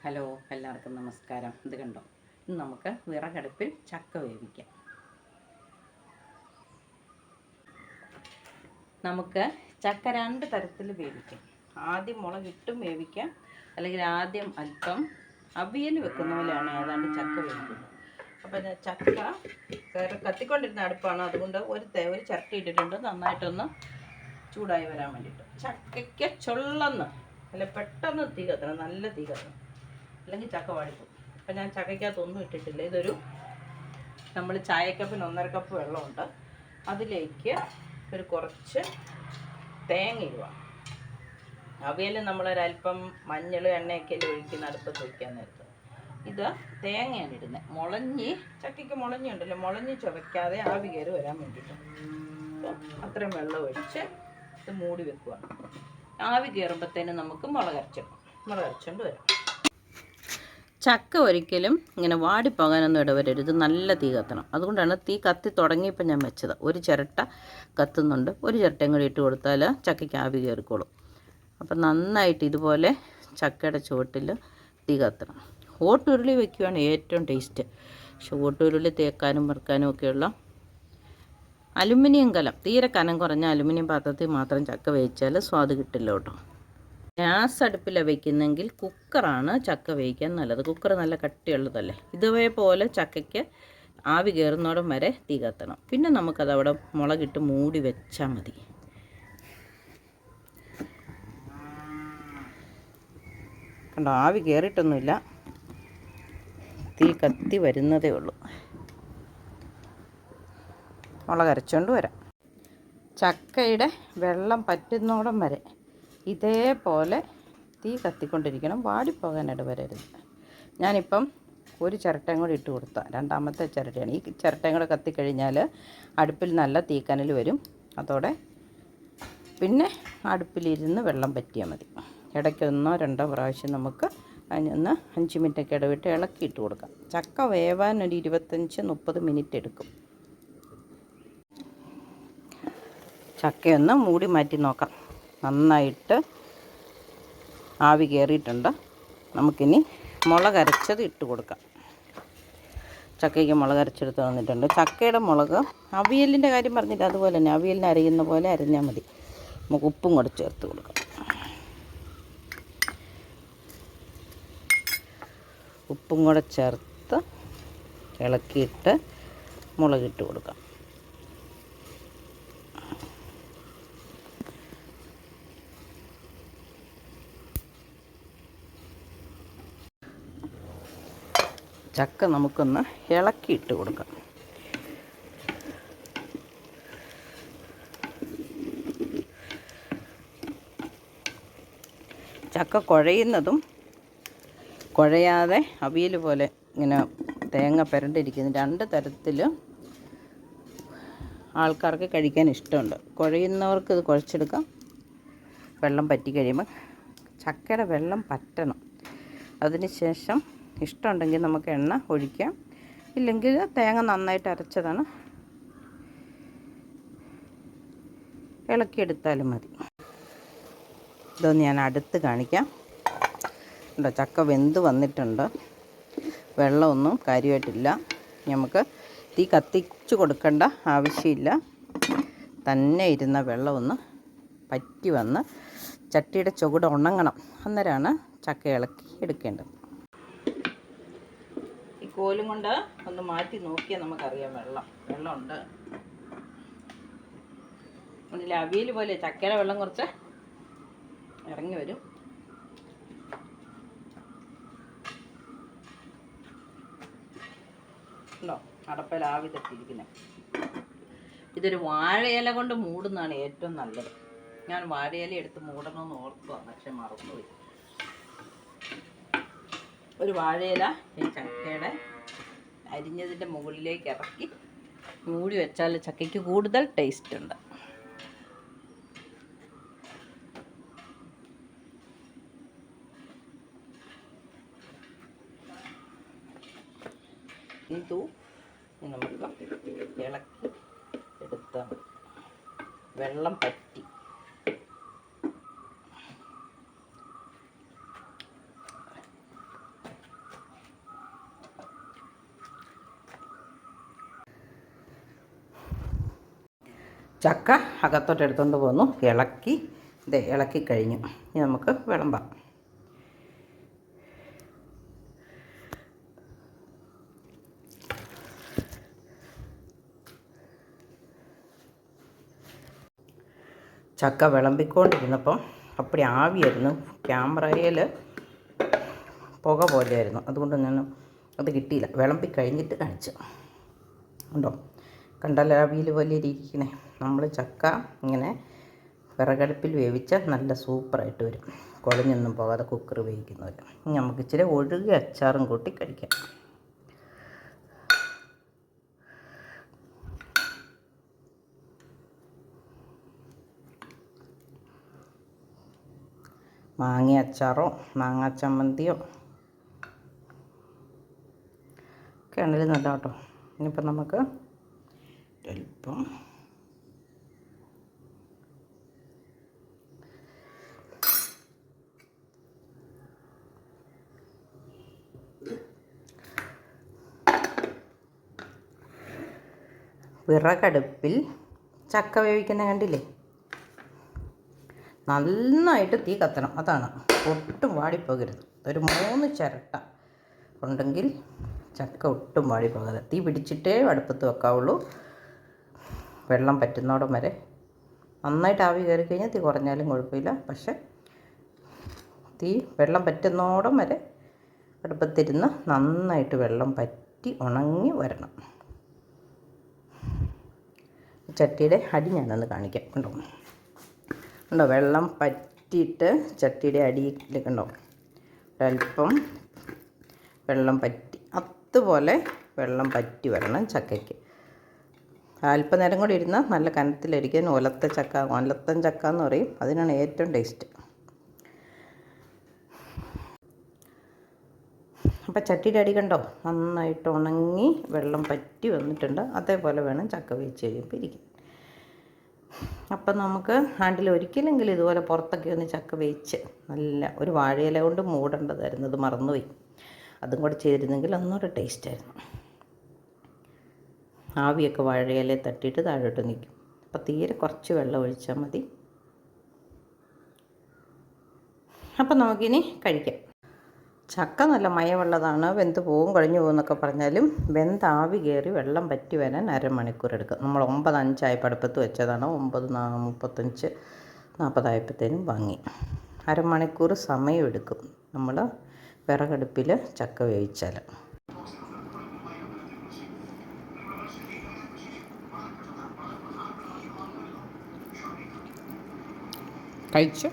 Hello, എല്ലാവർക്കും നമസ്കാരം. ഇത് കണ്ടോ, ഇന്ന് നമുക്ക് വിറകടുപ്പിൽ ചക്ക വേവിക്കാം. നമുക്ക് ചക്ക രണ്ട് തരത്തിൽ വേവിക്കാം. ആദ്യം മുളകിട്ടും വേവിക്കാം, അല്ലെങ്കിൽ ആദ്യം അല്പം അവിയൽ വെക്കുന്ന പോലെയാണ് ഏതാണ്ട് ചക്ക വേവിക്കുന്നത്. അപ്പോൾ ചക്ക കത്തിക്കൊണ്ടിരുന്ന അടുപ്പാണ്, അതുകൊണ്ട് ഒരു ചട്ടി ഇട്ടിട്ടുണ്ട് നന്നായിട്ടൊന്ന് ചൂടായി വരാൻ വേണ്ടിയിട്ട്. ചക്കയ്ക്ക് ചൊള്ളന്ന് അല്ല, പെട്ടെന്ന് തീ കത്തണം, നല്ല തീ കത്തണം, അല്ലെങ്കിൽ ചക്ക വാടിപ്പോകും. അപ്പം ഞാൻ ചക്കയ്ക്കകത്തൊന്നും ഇട്ടിട്ടില്ല. ഇതൊരു നമ്മൾ ചായക്കപ്പിന് 1.5 കപ്പ് വെള്ളമുണ്ട്, അതിലേക്ക് ഒരു കുറച്ച് തേങ്ങ ഇടുക. അവിയൽ നമ്മളൊരല്പം മഞ്ഞൾ എണ്ണയൊക്കെ ഒഴിക്കുന്ന അടുപ്പത്ത് വയ്ക്കാൻ നേരത്ത് ഇത് തേങ്ങയാണ് ഇടുന്നത്. ചക്കയ്ക്ക് മുളഞ്ഞുണ്ടല്ലോ, മുളഞ്ഞ് ചുവയ്ക്കാതെ ആവി കയറി വരാൻ വേണ്ടിയിട്ട്. അപ്പം അത്രയും വെള്ളം ഒഴിച്ച് ഇത് മൂടി വെക്കുകയാണ്. ആവി കയറുമ്പോഴത്തേനും നമുക്ക് മുളകരച്ചുകൊണ്ട് വരാം. ചക്ക ഒരിക്കലും ഇങ്ങനെ വാടിപ്പോകാനൊന്നും ഇടവരരുത്, നല്ല തീ കത്തണം. അതുകൊണ്ടാണ് തീ കത്തി തുടങ്ങിയപ്പോൾ ഞാൻ വെച്ചത്. ഒരു ചിരട്ട കത്തുന്നുണ്ട്, ഒരു ചിരട്ടയും കൂടി ഇട്ട് കൊടുത്താൽ ചക്കയ്ക്ക് ആവി കയറിക്കോളും. അപ്പം നന്നായിട്ട് ഇതുപോലെ ചക്കയുടെ ചുവട്ടിൽ തീ കത്തണം. ഓട്ടുരുളി വയ്ക്കുകയാണ് ഏറ്റവും ടേസ്റ്റ്. പക്ഷെ ഓട്ടുരുളി തേക്കാനും വറുക്കാനും ഒക്കെയുള്ള അലുമിനിയം കലം, തീരെ കനം കുറഞ്ഞ അലുമിനിയം പാത്രത്തിൽ മാത്രം ചക്ക വേവിച്ചാൽ സ്വാദ് കിട്ടില്ല കേട്ടോ. ഗ്യാസ് അടുപ്പിലാണ് വയ്ക്കുന്നെങ്കിൽ കുക്കറാണ് ചക്ക വേവിക്കാൻ നല്ലത്. കുക്കർ നല്ല കട്ടിയുള്ളതല്ലേ. ഇതേപോലെ ചക്കയ്ക്ക് ആവി കയറുന്നോടം വരെ തീ കത്തണം. പിന്നെ നമുക്കതവിടെ മുളകിട്ട് മൂടി വെച്ചാൽ മതി. കണ്ടോ, ആവി കയറിയിട്ടൊന്നുമില്ല, തീ കത്തി വരുന്നതേ ഉള്ളൂ. മുളകരച്ചുകൊണ്ട് വരാം. ചക്കയുടെ വെള്ളം പറ്റുന്നോടം വരെ ഇതേപോലെ തീ കത്തിക്കൊണ്ടിരിക്കണം, വാടിപ്പോകാൻ ഇടവരരുത്. ഞാനിപ്പം ഒരു ചിരട്ടയും കൂടി ഇട്ട് കൊടുത്താൽ, രണ്ടാമത്തെ ചിരട്ടയാണ്. ഈ ചിരട്ടയും കൂടെ കത്തിക്കഴിഞ്ഞാൽ അടുപ്പിൽ നല്ല തീക്കനൽ വരും. അതോടെ പിന്നെ അടുപ്പിലിരുന്ന് വെള്ളം പറ്റിയാൽ മതി. ഇടയ്ക്ക് 1-2 പ്രാവശ്യം നമുക്ക് അതിനൊന്ന് 5 മിനിറ്റൊക്കെ ഇടവിട്ട് ഇളക്കിയിട്ട് കൊടുക്കാം. ചക്ക വേവാൻ ഒരു 25-30 മിനിറ്റ് എടുക്കും. ചക്കയൊന്ന് മൂടി മാറ്റി നോക്കാം. നന്നായിട്ട് ആവി കയറിയിട്ടുണ്ട്. നമുക്കിനി മുളകരച്ചത് ഇട്ട് കൊടുക്കാം. ചക്കയ്ക്ക് മുളകരച്ചെടുത്ത് വന്നിട്ടുണ്ട്. ചക്കയുടെ മുളക് അവിയലിൻ്റെ കാര്യം പറഞ്ഞിട്ട് അതുപോലെ തന്നെ അവിയലിന് അരിയുന്ന പോലെ അരിഞ്ഞാൽ മതി. നമുക്ക് ഉപ്പും കൂടെ ചേർത്ത് കൊടുക്കാം. ഉപ്പും കൂടെ ചേർത്ത് ഇളക്കിയിട്ട് മുളകിട്ട് കൊടുക്കാം. ചക്ക നമുക്കൊന്ന് ഇളക്കിയിട്ട് കൊടുക്കാം. ചക്ക കുഴയുന്നതും കുഴയാതെ അവിയൽ പോലെ ഇങ്ങനെ തേങ്ങ പുരണ്ടിരിക്കുന്ന 2 തരത്തിൽ ആൾക്കാർക്ക് കഴിക്കാൻ ഇഷ്ടമുണ്ട്. കുഴയുന്നവർക്ക് ഇത് കുഴച്ചെടുക്കാം. വെള്ളം പറ്റി കഴിയുമ്പോൾ ചക്കയുടെ വെള്ളം പറ്റണം. അതിന് ശേഷം ഇഷ്ടമുണ്ടെങ്കിൽ നമുക്ക് എണ്ണ ഒഴിക്കാം, ഇല്ലെങ്കിൽ തേങ്ങ നന്നായിട്ട് അരച്ചതാണ് ഇളക്കിയെടുത്താലും മതി. ഇതൊന്ന് ഞാൻ അടുത്ത് കാണിക്കാം. ഉണ്ടോ, ചക്ക വെന്ത് വന്നിട്ടുണ്ട്, വെള്ളമൊന്നും കാര്യമായിട്ടില്ല. നമുക്ക് തീ കത്തിച്ച് കൊടുക്കേണ്ട ആവശ്യമില്ല. തന്നെ ഇരുന്ന വെള്ളമൊന്ന് പറ്റി വന്ന് ചട്ടിയുടെ ചുവട് ഉണങ്ങണം. അന്നേരമാണ് ചക്ക ഇളക്കി എടുക്കേണ്ടത്. ഈ കോലും കൊണ്ട് ഒന്ന് മാറ്റി നോക്കിയാൽ നമുക്കറിയാം വെള്ളമുണ്ട്. അതിൽ അവിയൽ പോലെ ചക്കയുടെ വെള്ളം കുറച്ച് ഇറങ്ങി വരും. ഉണ്ടോ, അടപ്പയിൽ ആവി തട്ടിയിരിക്കുന്നത്. ഇതൊരു വാഴയില കൊണ്ട് മൂടുന്നതാണ് ഏറ്റവും നല്ലത്. ഞാൻ വാഴയില എടുത്ത് മൂടണമെന്ന് ഓർക്കുക, പക്ഷെ മറന്നുപോയി. ഒരു വാഴയില ഈ ചക്കയുടെ അരിഞ്ഞതിൻ്റെ മുകളിലേക്ക് ഇറക്കി മൂടി വെച്ചാൽ ചക്കയ്ക്ക് കൂടുതൽ ടേസ്റ്റ് ഉണ്ട്. ഇത് നമുക്ക് ഇളക്കി എടുത്താൽ മതി. വെള്ളം പറ്റി ചക്ക അകത്തോട്ട് എടുത്തുകൊണ്ട് പോന്നു, ഇളക്കി ഇളക്കി കഴിഞ്ഞു. ഇനി നമുക്ക് വിളമ്പാം. ചക്ക വിളമ്പിക്കൊണ്ടിരുന്നപ്പം അപ്പടി ആവിയായിരുന്നു, ക്യാമറയിൽ പുക പോലെയായിരുന്നു. അതുകൊണ്ട് ഞാൻ അത് കിട്ടിയില്ല. വിളമ്പി കഴിഞ്ഞിട്ട് കാണിച്ചു. ഉണ്ടോ, കണ്ടാൽ ആവിയിൽ പോലെ ഇരിക്കണേ. നമ്മൾ ചക്ക ഇങ്ങനെ വിറകടുപ്പിൽ വേവിച്ചാൽ നല്ല സൂപ്പറായിട്ട് വരും, കുഴഞ്ഞൊന്നും പോകാതെ കുക്കർ വേവിക്കുന്നവർ. നമുക്ക് ഇച്ചിരി ഒഴുകി അച്ചാറും കൂട്ടി കഴിക്കാം. മാങ്ങ അച്ചാറോ മാങ്ങ ചമ്മന്തിയോ ഒക്കെ ആണെങ്കിലും നല്ല കേട്ടോ. ഇനിയിപ്പം നമുക്ക് അല്പം വിറകടുപ്പിൽ ചക്ക വേവിക്കുന്ന കണ്ടില്ലേ, നന്നായിട്ട് തീ കത്തണം. അതാണ്, ഒട്ടും വാടിപ്പോകരുത്. ഒരു 3 ചിരട്ട ഉണ്ടെങ്കിൽ ചക്ക ഒട്ടും വാടിപ്പോകാതെ തീ പിടിച്ചിട്ടേ അടുപ്പത്ത് വെക്കാവുള്ളൂ. വെള്ളം പറ്റുന്നോടം വരെ നന്നായിട്ട് ആവി കയറി കഴിഞ്ഞാൽ തീ കുറഞ്ഞാലും കുഴപ്പമില്ല. പക്ഷെ വെള്ളം പറ്റുന്നോടം വരെ അടുപ്പത്തിരുന്ന് നന്നായിട്ട് വെള്ളം പറ്റി ഉണങ്ങി വരണം. ചട്ടിയുടെ അടി ഞാനൊന്ന് കാണിക്കാം. ഉണ്ടോ, വെള്ളം പറ്റിയിട്ട് ചട്ടിയുടെ അടിയിൽ കണ്ടോ, ഒരല്പം വെള്ളം പറ്റി, അതുപോലെ വെള്ളം പറ്റി വരണം ചക്കയ്ക്ക്. അല്പനേരം കൂടി ഇരുന്നാൽ നല്ല കനത്തിലിരിക്കാൻ ഒലത്തൻ ചക്ക എന്ന് പറയും. അതിനാണ് ഏറ്റവും ടേസ്റ്റ്. അപ്പം ചട്ടിയുടെ അടി കണ്ടോ, നന്നായിട്ട് ഉണങ്ങി വെള്ളം പറ്റി വന്നിട്ടുണ്ട്. അതേപോലെ വേണം ചക്ക വേവിച്ച് കഴിയുമ്പോൾ ഇരിക്കും. അപ്പം നമുക്ക് ആണ്ടിൽ ഒരിക്കലെങ്കിലും ഇതുപോലെ പുറത്തൊക്കെ ഒന്ന് ചക്ക വേവിച്ച് നല്ല ഒരു വാഴയില കൊണ്ട് മൂടേണ്ടതായിരുന്നു. അത് മറന്നുപോയി. അതും കൂടെ ചെയ്തിരുന്നെങ്കിൽ ഒന്നുകൂടെ ടേസ്റ്റായിരുന്നു. ആവിയൊക്കെ വാഴയിലയിൽ തട്ടിയിട്ട് താഴോട്ട് നിൽക്കും. അപ്പോൾ തീരെ കുറച്ച് വെള്ളം ഒഴിച്ചാൽ മതി. അപ്പം നമുക്കിനി കഴിക്കാം. ചക്ക നല്ല മയമുള്ളതാണ്, വെന്ത് പോവും കഴിഞ്ഞു പോകുമെന്നൊക്കെ പറഞ്ഞാലും വെന്ത് ആവി കയറി വെള്ളം പറ്റി വരാൻ അരമണിക്കൂർ എടുക്കും. നമ്മൾ 9:05 അടുപ്പത്ത് വെച്ചതാണ്. 9:35 40 വാങ്ങി. അരമണിക്കൂർ സമയം എടുക്കും നമ്മൾ വിറകടുപ്പിൽ ചക്ക വേവിച്ചാൽ. കഴിച്ചു.